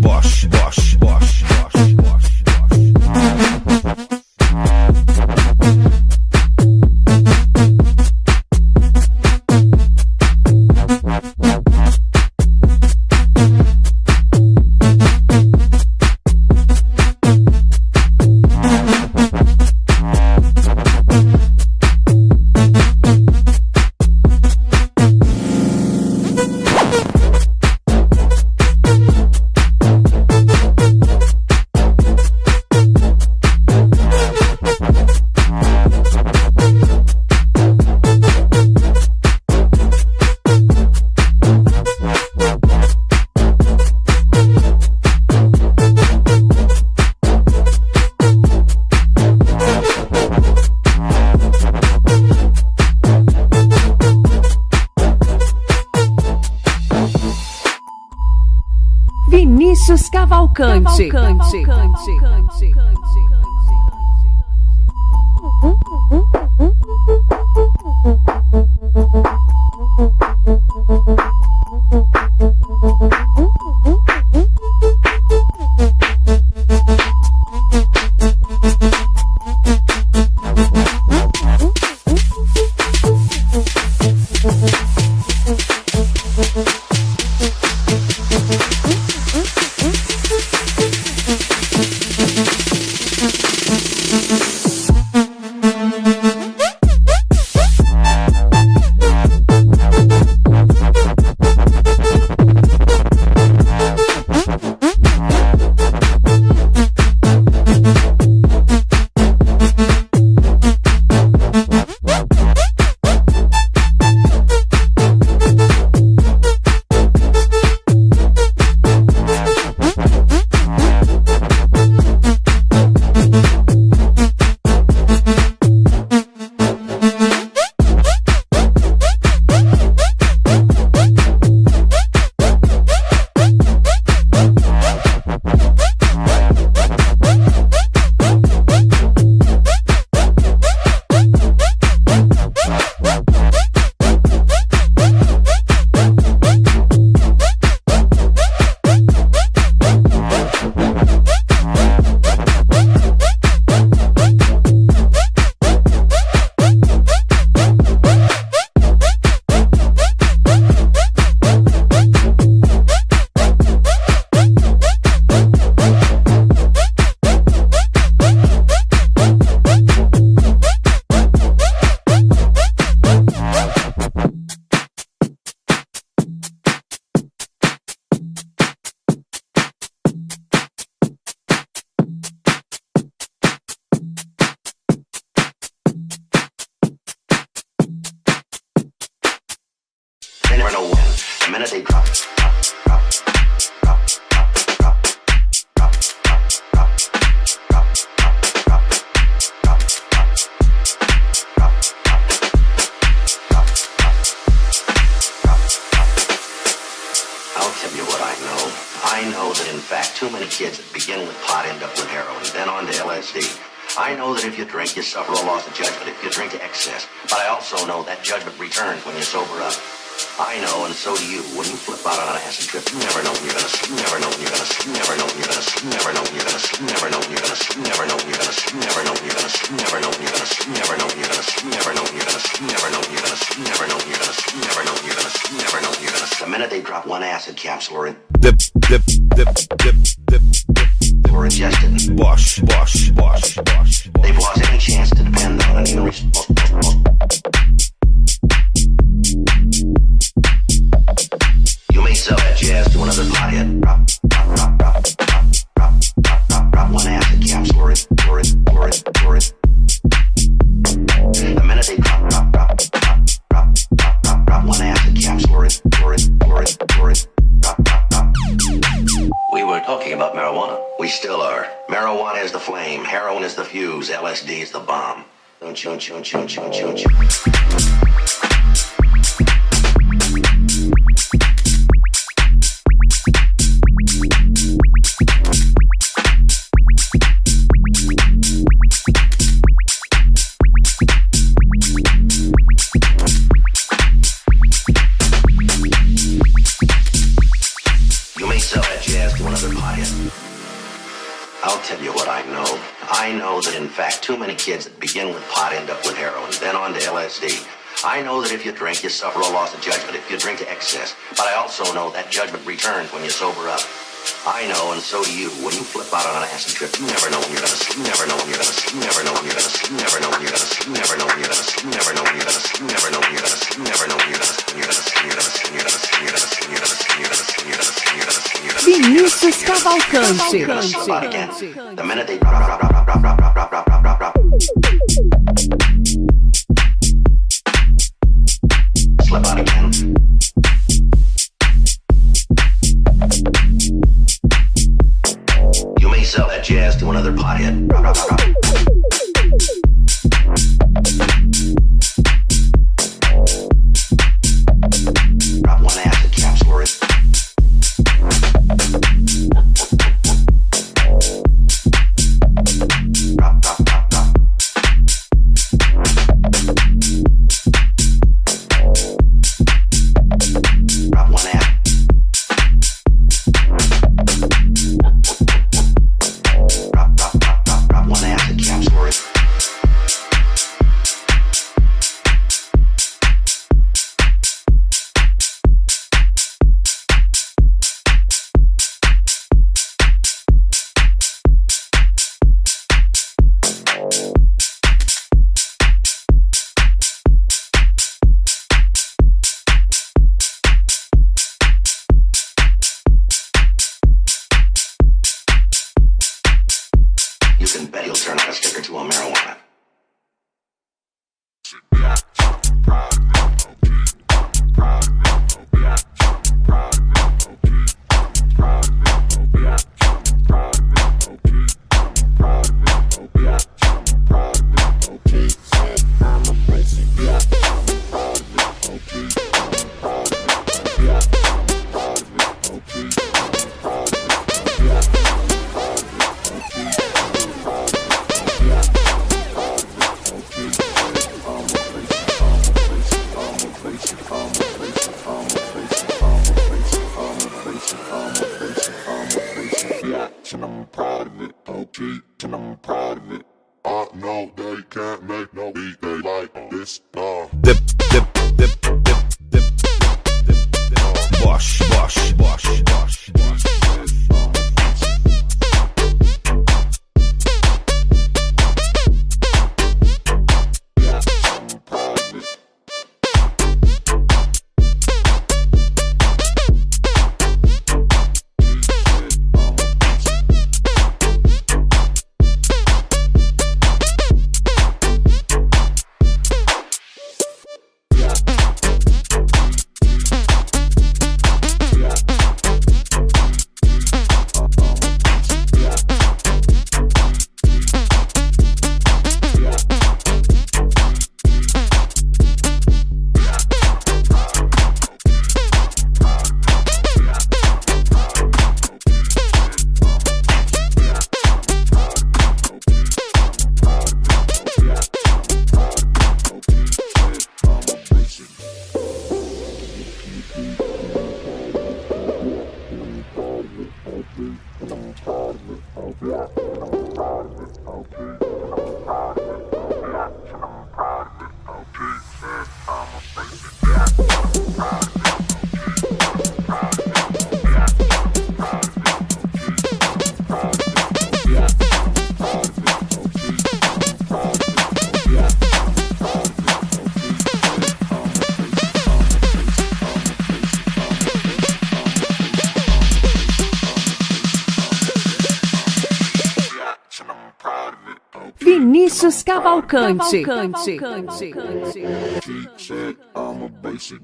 Bosch, Bosch, Bosch, Bosch, Bosch, Vinícius Cavalcante. minute they drop. I know that in fact too many kids that begin with pot end up with heroin, then on to LSD. I know that if you drink, you suffer a loss of judgment if you drink to excess. But I also know that judgment returns when you sober up. I know, and so do you. When you flip out on an acid trip, you never know when you're gonna sleep. Never know when you're gonna sleep. Never know when you're gonna sleep. Never know when you're gonna sleep. Never know when you're gonna sleep. Never know when you're gonna sleep. Never know when you're gonna sleep. Never know when you're gonna sleep. Never know when you're gonna sleep. Never know when you're gonna sleep. Never know when you're gonna sleep. Never know when you're gonna sleep. Never know when you're gonna sleep. Never know when you're gonna sleep. The minute they drop one acid capsule or dip, dip, dip, dip, dip, dip, or ingested, wash, wash, wash, wash. They've lost any chance to depend on an human resource. You may sell that jazz to another pothead. Drop one acid capsule or it. The minute they drop one acid capsule or it. We were talking about marijuana. We still are. Marijuana is the flame, heroin is the fuse, LSD is the bomb. Don't you. I know that, in fact, too many kids that begin with pot end up with heroin, then on to LSD. I know that if you drink, you suffer a loss of judgment if you drink to excess. But I also know that judgment returns when you sober up. I know, and so do you. When you flip out on an acid trip, you never know when you're gonna sleep. You never know when you're gonna sleep. You never know when you're gonna sleep. You never know when you're gonna sleep. You never know when you're gonna sleep. You never know when you're gonna sleep. You never know when you're gonna sleep. You never know when you're gonna sleep. You're gonna sleep. You're gonna sleep. You're gonna sleep. You're gonna sleep. You're gonna sleep. You're gonna sleep. You're gonna sleep. You're gonna sleep. You're gonna sleep. Vinícius Cavalcante. The minute they drop. Slip out again. You may sell that jazz to another pothead. Drop one acid capsule or it. Drop. Drop one acid. Drop one acid capsule or it. You can bet he'll turn out a sticker to a marijuana. And I'm proud of it, okay, and I'm proud of it. I know they can't make no beat they like this, Dip, dip, dip, dip, dip, dip. Bosh, bosh, bosh, bosh, bosh. Vinícius Cavalcante. I'm a basic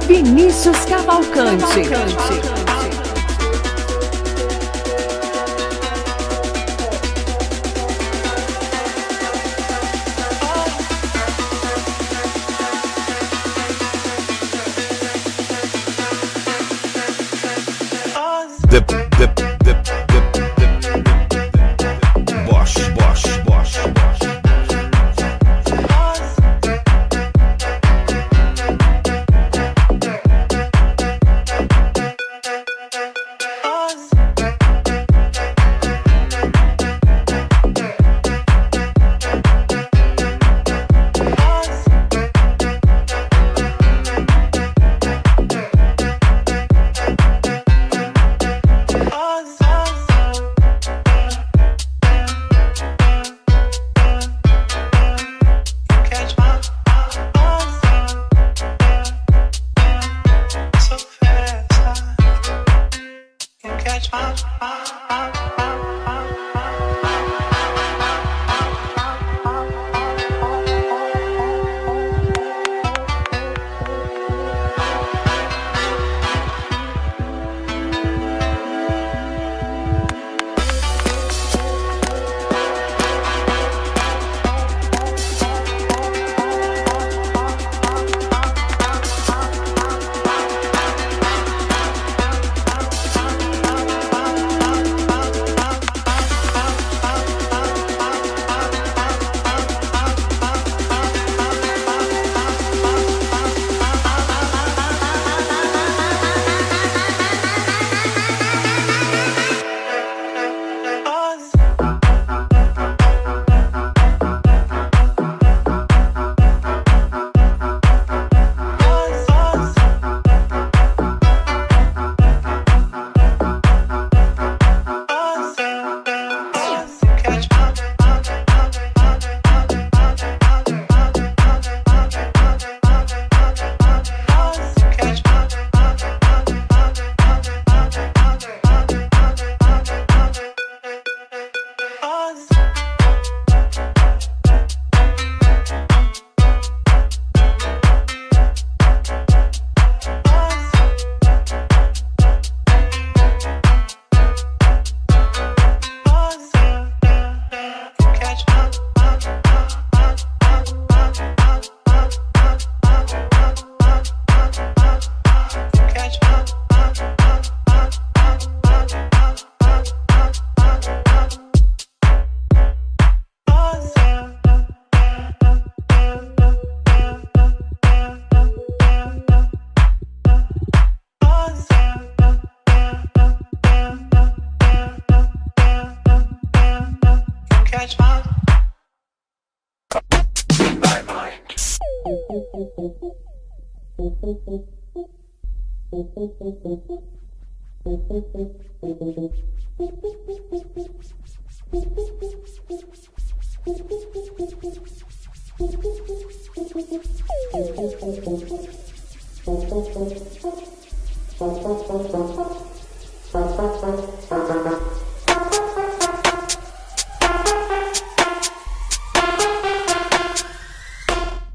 Vinícius Cavalcante. Dip, dip, dip, dip, dip, dip, Bosch, Bosch, Bosch, Bosch.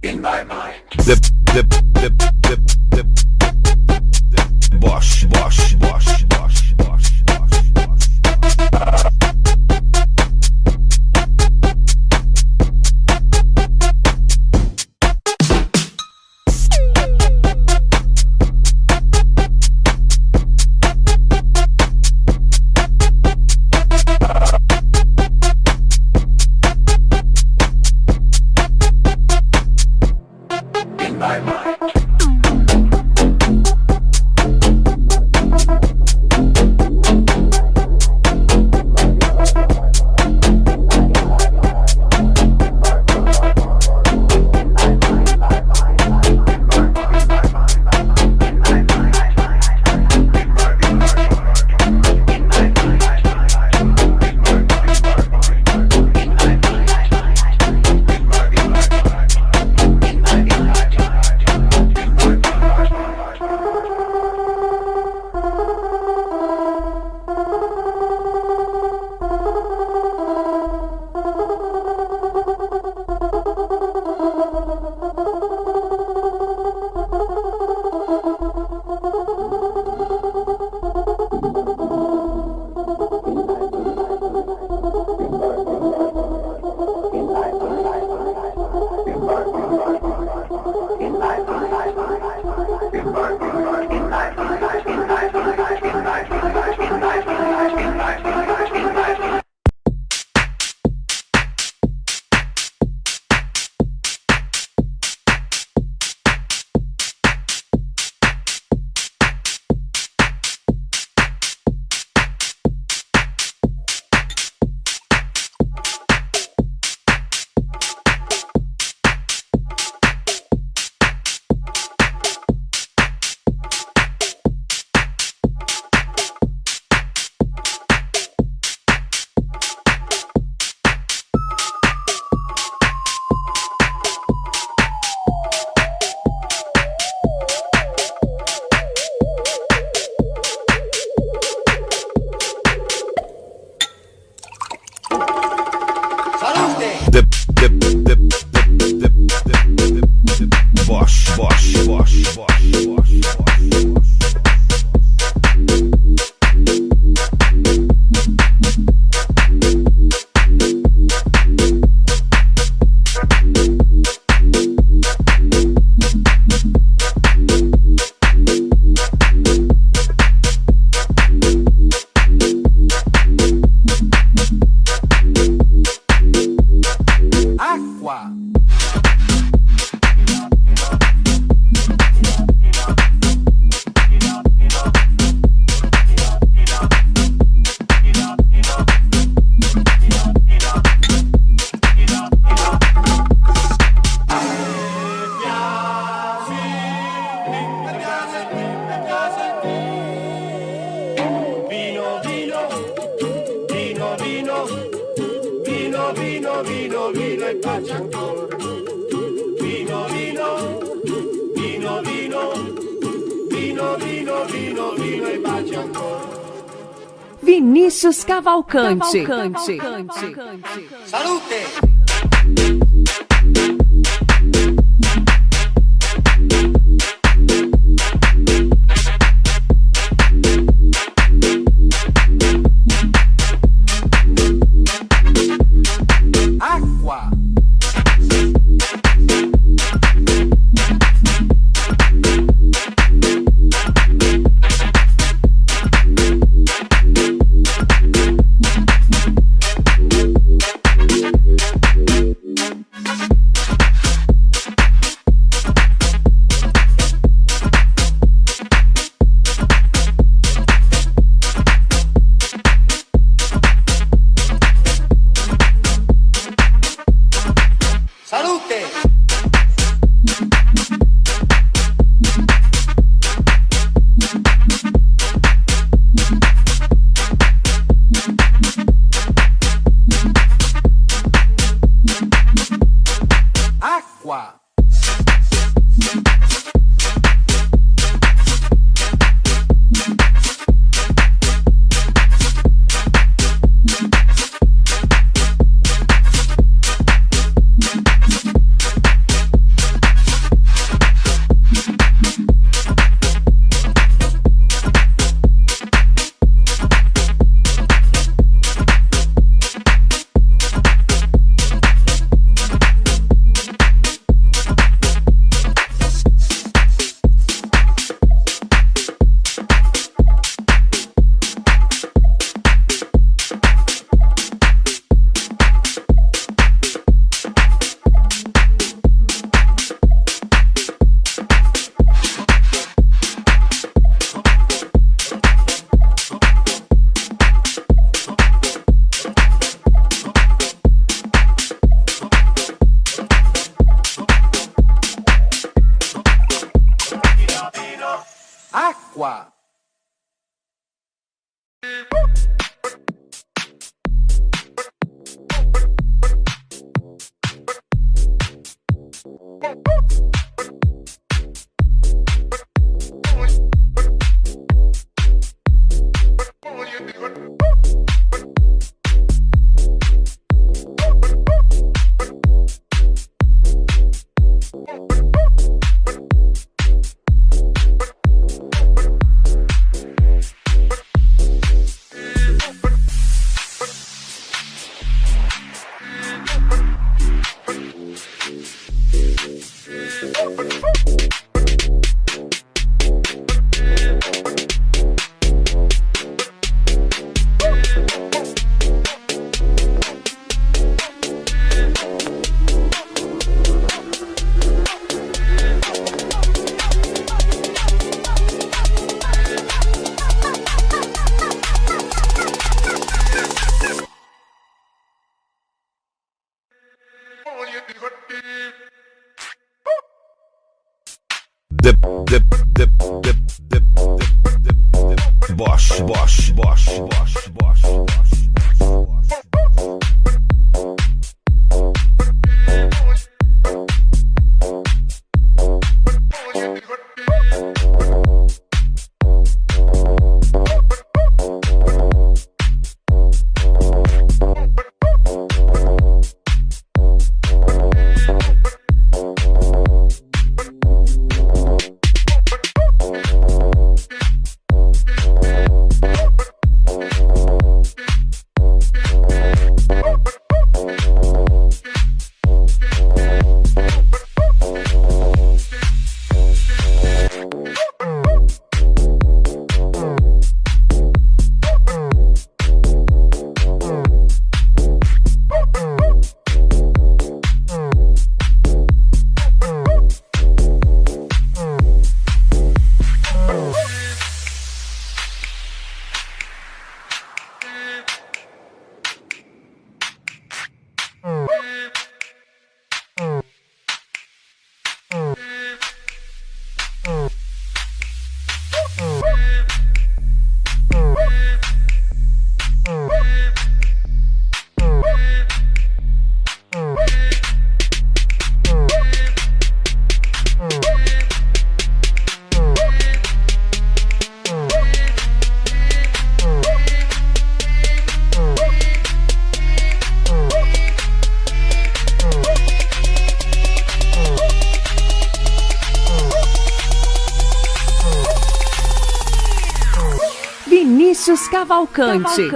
In my mind. Dip, dip, dip, dip, dip, dip. Bosch, Bosch, Bosch, Bosch, Bosch, Bosch, Bosch. In my mind. Vino e pace ancora. Vino, vino, vino, vino, vino, vino, vino, vino e pace ancora. Vinícius Cavalcante. Salute! Acqua. Vinícius Cavalcante.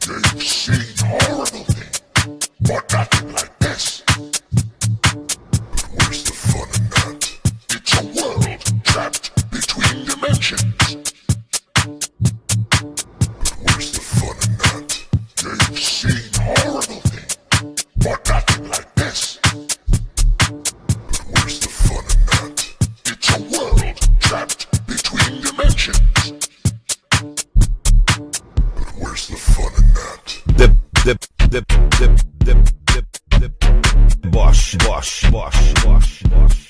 They've seen horrible things, but nothing like this. But where's the fun in that? It's a world trapped between dimensions. But where's the fun in that? They've seen horrible things, but nothing like this. But where's the fun in that? It's a world trapped between dimensions. But where's the fun in that? Bosh.